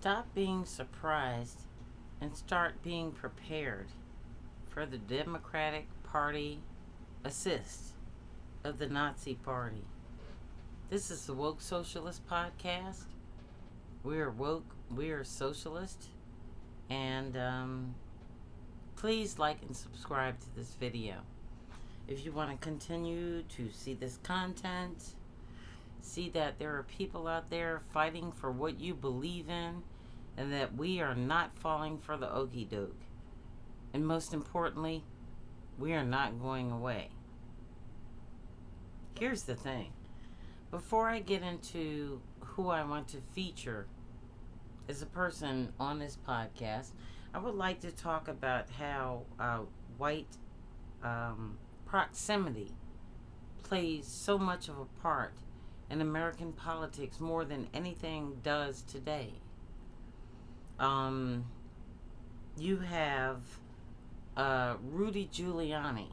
Stop being surprised and start being prepared for the Democratic Party assist of the Nazi Party. This is the Woke Socialist podcast. We are woke, we are socialist, and please like and subscribe to this video. If you want to continue to see this content, see that there are people out there fighting for what you believe in, and that we are not falling for the okie doke. And most importantly, we are not going away. Here's the thing. Before I get into who I want to feature as a person on this podcast, I would like to talk about how white proximity plays so much of a part in American politics more than anything does today. You have Rudy Giuliani,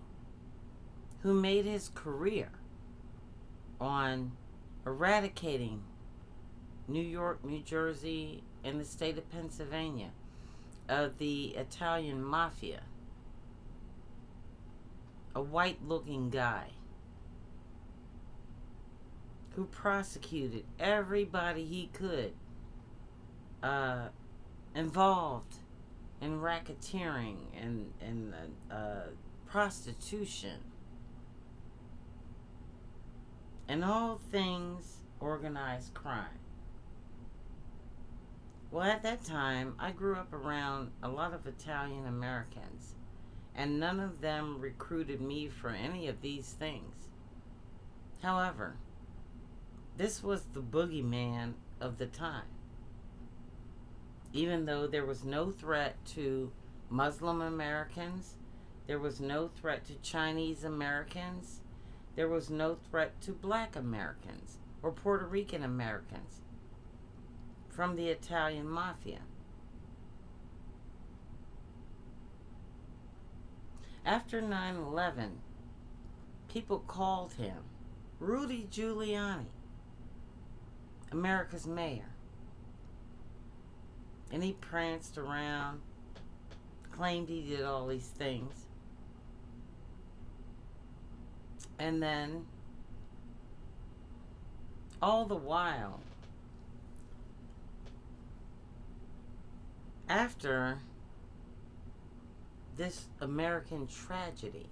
who made his career on eradicating New York, New Jersey, and the state of Pennsylvania of the Italian mafia. A white-looking guy who prosecuted everybody he could involved in racketeering and prostitution and all things organized crime. Well, at that time, I grew up around a lot of Italian Americans, and none of them recruited me for any of these things. However, this was the boogeyman of the time. Even though there was no threat to Muslim Americans, there was no threat to Chinese Americans, there was no threat to Black Americans or Puerto Rican Americans from the Italian mafia. After 9/11, people called him Rudy Giuliani, America's mayor. And he pranced around, claimed he did all these things. And then, all the while, after this American tragedy,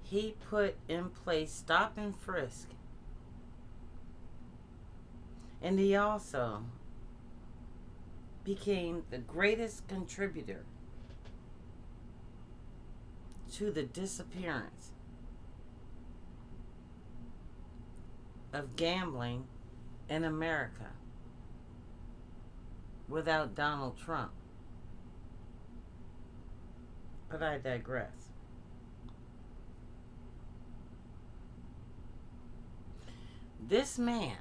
he put in place stop and frisk. And he also became the greatest contributor to the disappearance of gambling in America without Donald Trump. But I digress. This man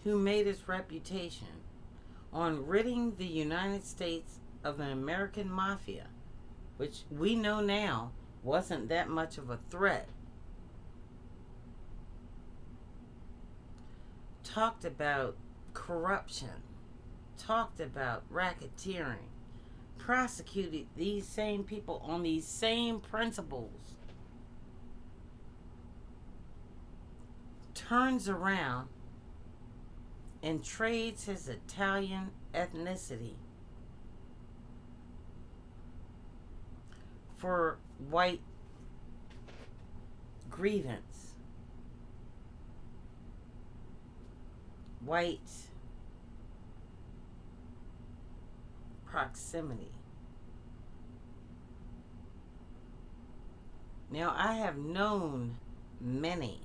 who made his reputation on ridding the United States of the American mafia, which we know now wasn't that much of a threat, talked about corruption, talked about racketeering, prosecuted these same people on these same principles, turns around and trades his Italian ethnicity for white grievance, white proximity. Now, I have known many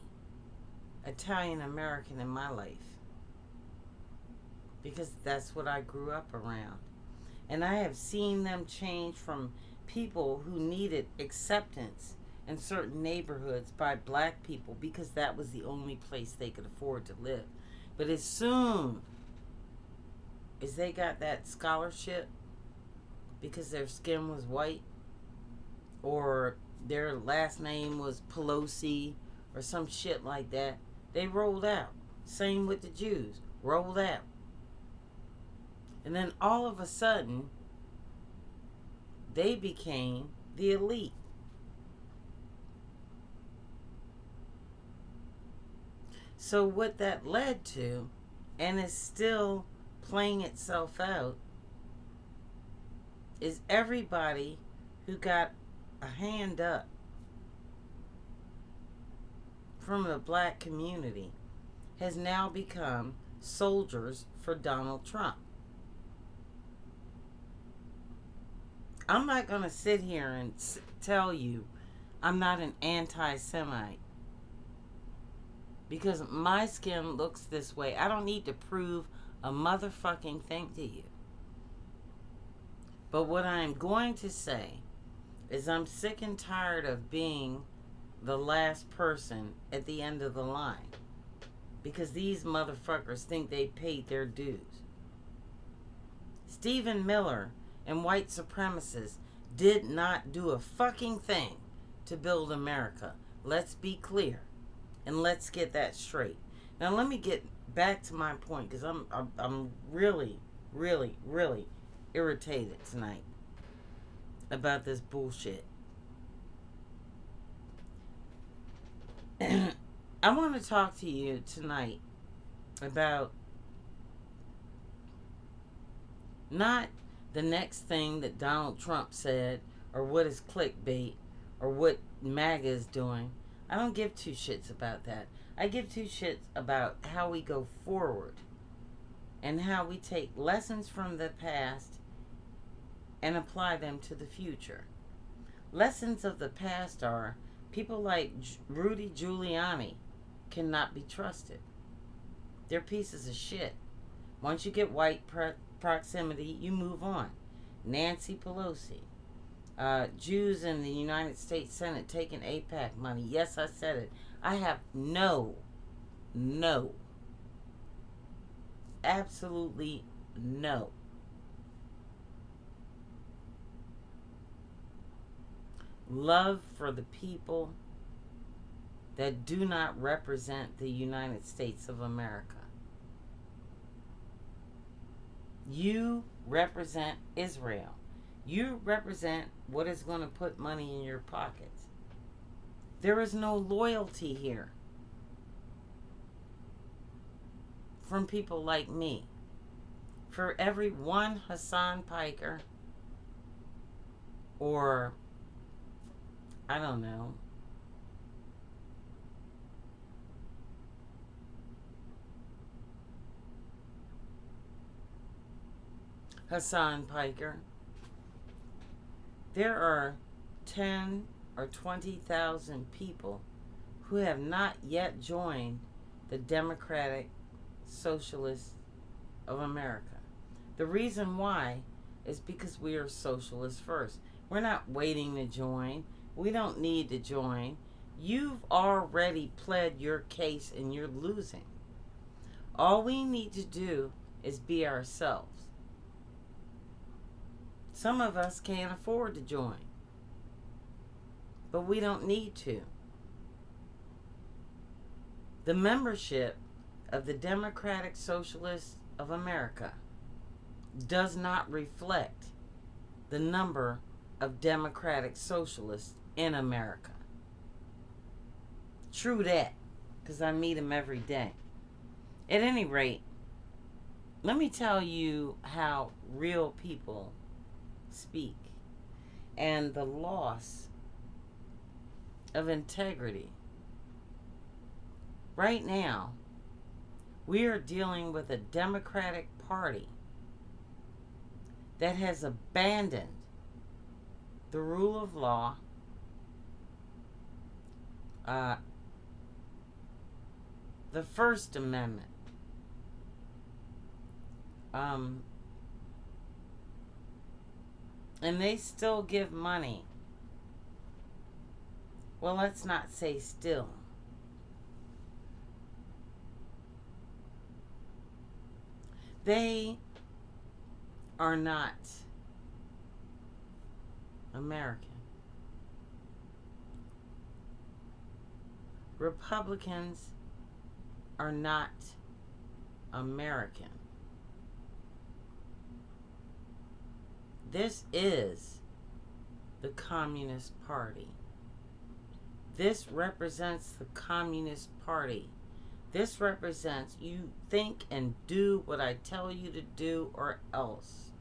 Italian American in my life, because that's what I grew up around. And I have seen them change from people who needed acceptance in certain neighborhoods by Black people because that was the only place they could afford to live. But as soon as they got that scholarship because their skin was white, or their last name was Pelosi or some shit like that, they rolled out. Same with the Jews. Rolled out. And then all of a sudden, they became the elite. So what that led to, and is still playing itself out, is everybody who got a hand up from the black community has now become soldiers for Donald Trump. I'm not going to sit here and tell you I'm not an anti-Semite, because my skin looks this way. I don't need to prove a motherfucking thing to you. But what I'm going to say is I'm sick and tired of being the last person at the end of the line, because these motherfuckers think they paid their dues. Stephen Miller and white supremacists did not do a fucking thing to build America. Let's be clear, and let's get that straight. Now let me get back to my point, because I'm really, really, really irritated tonight about this bullshit. I want to talk to you tonight about not the next thing that Donald Trump said, or what is clickbait, or what MAGA is doing. I don't give two shits about that. I give two shits about how we go forward, and how we take lessons from the past and apply them to the future. Lessons of the past are people like Rudy Giuliani cannot be trusted. They're pieces of shit. Once you get white proximity, you move on. Nancy Pelosi. Jews in the United States Senate taking AIPAC money. Yes, I said it. I have no, absolutely no love for the people that do not represent the United States of America. You represent Israel. You represent what is going to put money in your pockets. There is no loyalty here from people like me. For every one Hassan Piker, or I don't know, Hassan Piker, there are 10 or 20,000 people who have not yet joined the Democratic Socialists of America. The reason why is because we are socialists first. We're not waiting to join. We don't need to join. You've already pled your case and you're losing. All we need to do is be ourselves. Some of us can't afford to join, but we don't need to. The membership of the Democratic Socialists of America does not reflect the number of Democratic Socialists in America. True that, because I meet them every day. At any rate, let me tell you how real people speak, and the loss of integrity. Right now, we are dealing with a Democratic Party that has abandoned the rule of law, the First Amendment, and they still give money. Well, let's not say still. They are not American. Republicans are not American. This is the Communist Party. This represents the Communist Party. This represents you think and do what I tell you to do or else.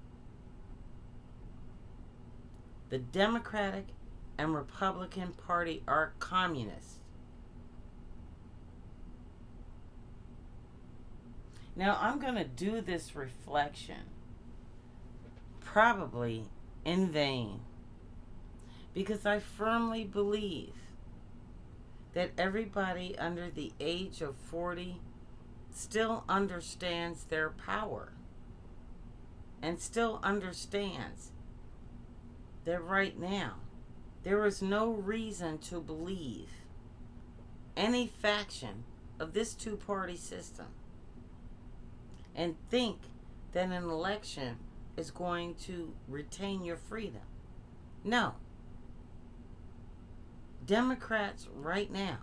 The Democratic and Republican Party are communists. Now, I'm going to do this reflection probably in vain, because I firmly believe that everybody under the age of 40 still understands their power and still understands that right now there is no reason to believe any faction of this two-party system and think that an election is going to retain your freedom. No. Democrats right now,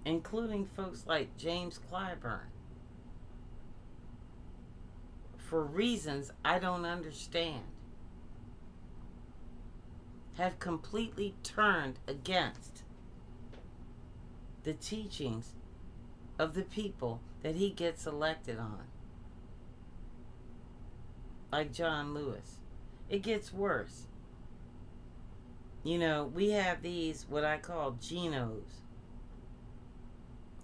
including folks like James Clyburn, for reasons I don't understand, have completely turned against the teachings of the people that he gets elected on. Like John Lewis. It gets worse. You know, we have these, what I call Ginos.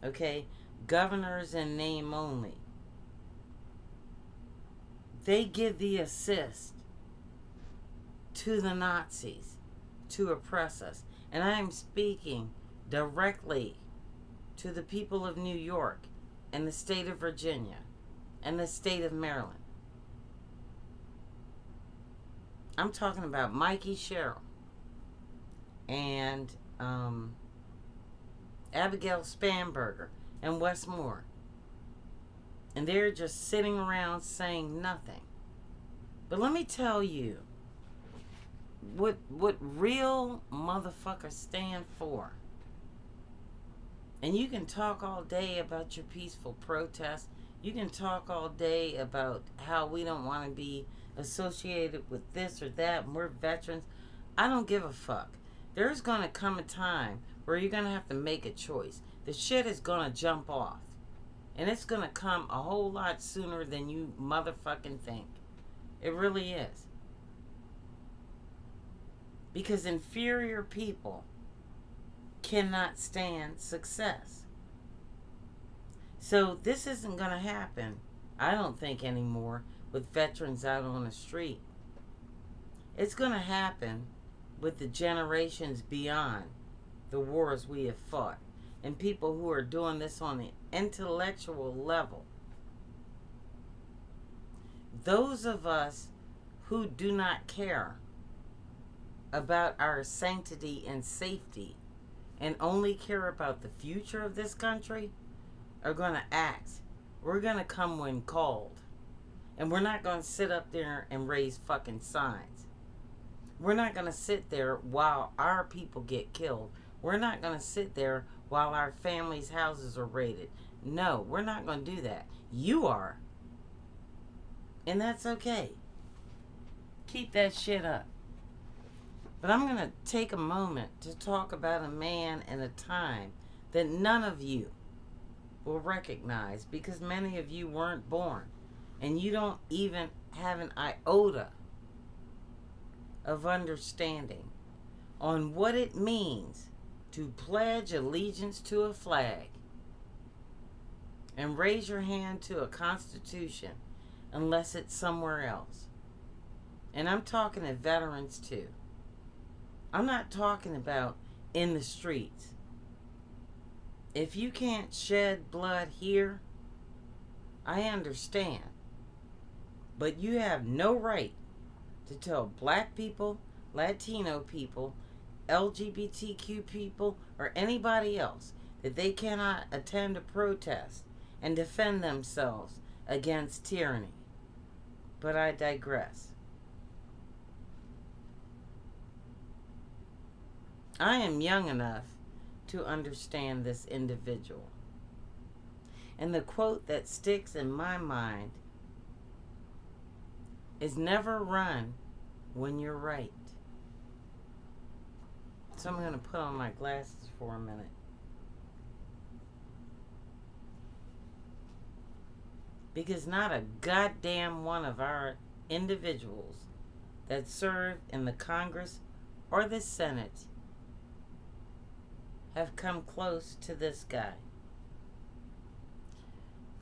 Okay? Governors in name only. They give the assist to the Nazis to oppress us. And I am speaking directly to the people of New York and the state of Virginia and the state of Maryland. I'm talking about Mikey Sherrill and Abigail Spanberger and Wes Moore. And they're just sitting around saying nothing. But let me tell you what real motherfuckers stand for. And you can talk all day about your peaceful protest. You can talk all day about how we don't want to be associated with this or that, and we're veterans. I don't give a fuck. There's going to come a time where you're going to have to make a choice. The shit is going to jump off. And it's going to come a whole lot sooner than you motherfucking think. It really is. Because inferior people cannot stand success. So this isn't going to happen, I don't think, anymore with veterans out on the street. It's going to happen with the generations beyond the wars we have fought, and people who are doing this on the intellectual level. Those of us who do not care about our sanctity and safety and only care about the future of this country are going to act. We're going to come when called. And we're not going to sit up there and raise fucking signs. We're not going to sit there while our people get killed. We're not going to sit there while our families' houses are raided. No, we're not going to do that. You are. And that's okay. Keep that shit up. But I'm going to take a moment to talk about a man and a time that none of you will recognize, because many of you weren't born. And you don't even have an iota of understanding on what it means to pledge allegiance to a flag and raise your hand to a constitution unless it's somewhere else. And I'm talking to veterans too. I'm not talking about in the streets. If you can't shed blood here, I understand. But you have no right to tell black people, Latino people, LGBTQ people, or anybody else that they cannot attend a protest and defend themselves against tyranny. But I digress. I am young enough to understand this individual. And the quote that sticks in my mind is never run when you're right. So I'm going to put on my glasses for a minute. Because not a goddamn one of our individuals that serve in the Congress or the Senate have come close to this guy.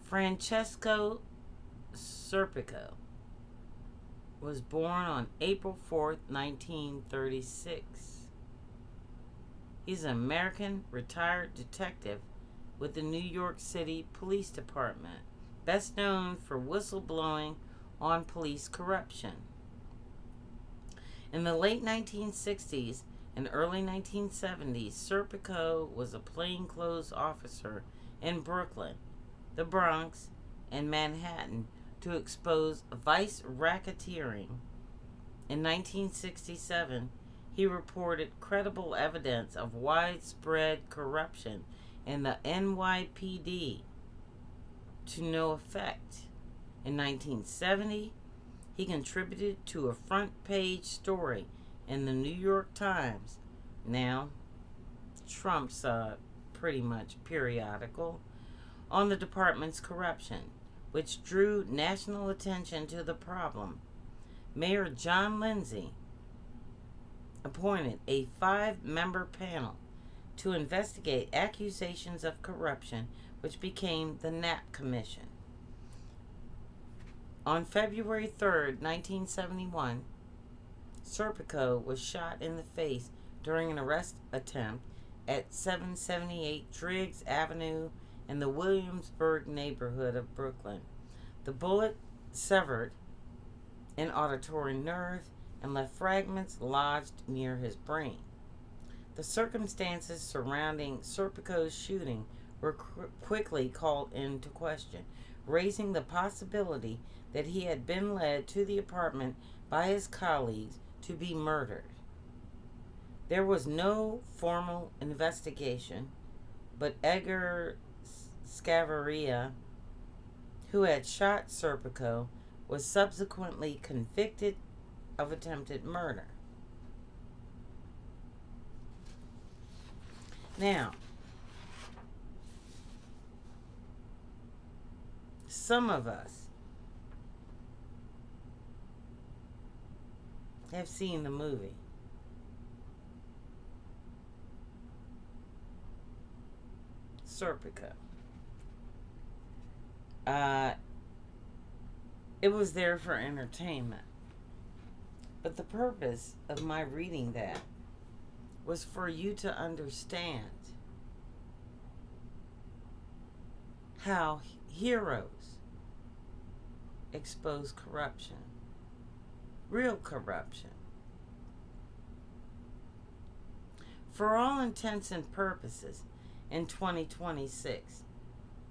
Francesco Serpico was born on April 4th, 1936. He's an American retired detective with the New York City Police Department, best known for whistleblowing on police corruption. In the late 1960s and early 1970s, Serpico was a plainclothes officer in Brooklyn, the Bronx, and Manhattan to expose vice racketeering. In 1967, he reported credible evidence of widespread corruption in the NYPD to no effect. In 1970, he contributed to a front-page story in the New York Times, now Trump's pretty much periodical, on the department's corruption, which drew national attention to the problem. Mayor John Lindsay appointed a 5-member panel to investigate accusations of corruption, which became the Knapp Commission. On February 3rd, 1971, Serpico was shot in the face during an arrest attempt at 778 Driggs Avenue in the Williamsburg neighborhood of Brooklyn. The bullet severed an auditory nerve and left fragments lodged near his brain. The circumstances surrounding Serpico's shooting were quickly called into question, raising the possibility that he had been led to the apartment by his colleagues to be murdered. There was no formal investigation, but Edgar Scavarria, who had shot Serpico, was subsequently convicted of attempted murder. Now, some of us have seen the movie. Serpico. It was there for entertainment. But the purpose of my reading that was for you to understand how heroes expose corruption. Real corruption. For all intents and purposes, in 2026,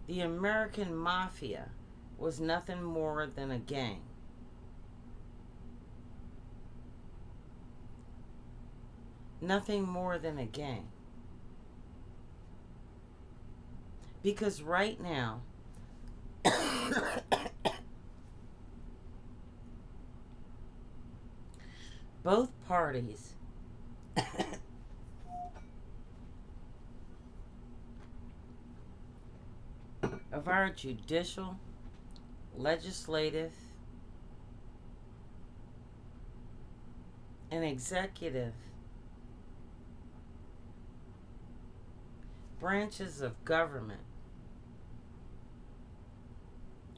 the American Mafia was nothing more than a gang. Nothing more than a gang. Because right now, both parties of our judicial, legislative, and executive branches of government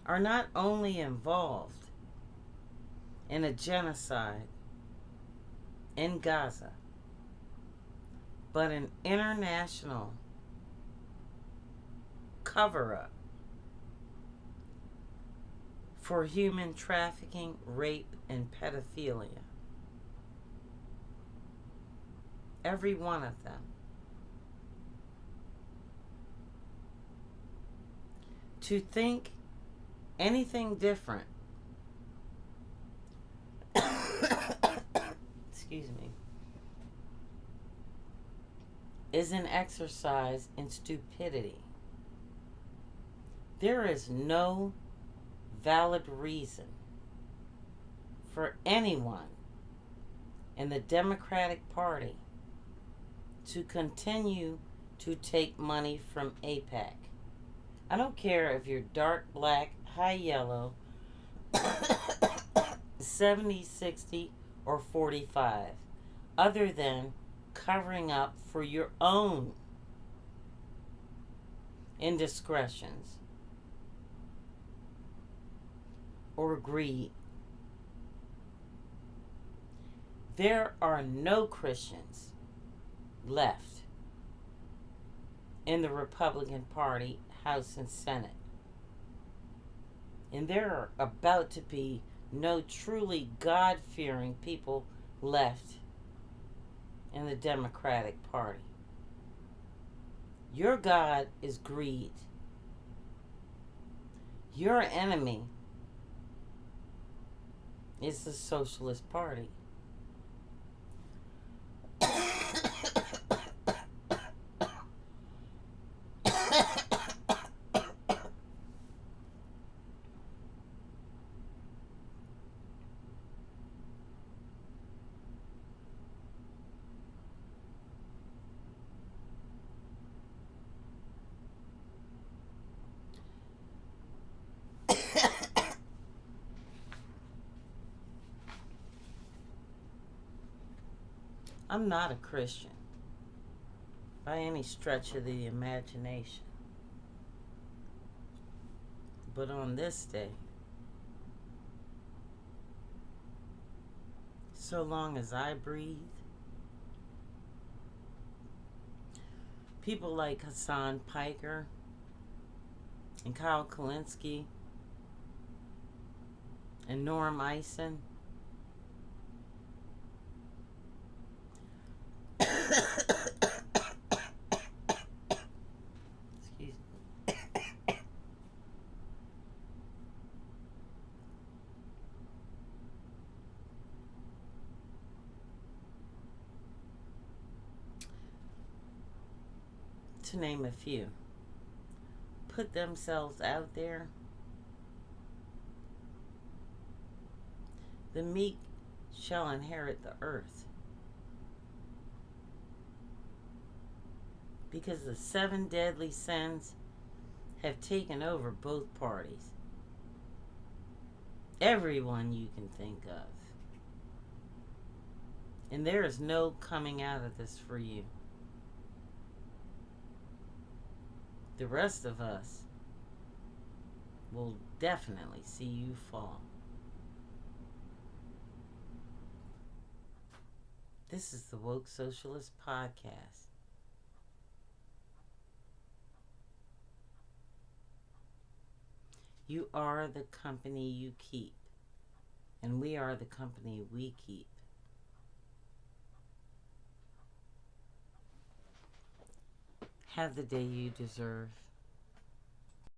are not only involved in a genocide in Gaza, but an international cover-up for human trafficking, rape, and pedophilia. Every one of them. To think anything different, excuse me, is an exercise in stupidity. There is no valid reason for anyone in the Democratic Party to continue to take money from AIPAC. I don't care if you're dark black, high yellow, 70, 60, or 45, other than covering up for your own indiscretions or greed. There are no Christians left in the Republican Party, House and Senate. And there are about to be no truly God-fearing people left in the Democratic Party. Your God is greed. Your enemy is the Socialist Party. I'm not a Christian by any stretch of the imagination. But on this day, so long as I breathe, people like Hassan Piker and Kyle Kalinske and Norm Eisen excuse me, to name a few, put themselves out there, the meek shall inherit the earth. Because the 7 deadly sins have taken over both parties. Everyone you can think of. And there is no coming out of this for you. The rest of us will definitely see you fall. This is the Woke Socialist Podcast. You are the company you keep, and we are the company we keep. Have the day you deserve.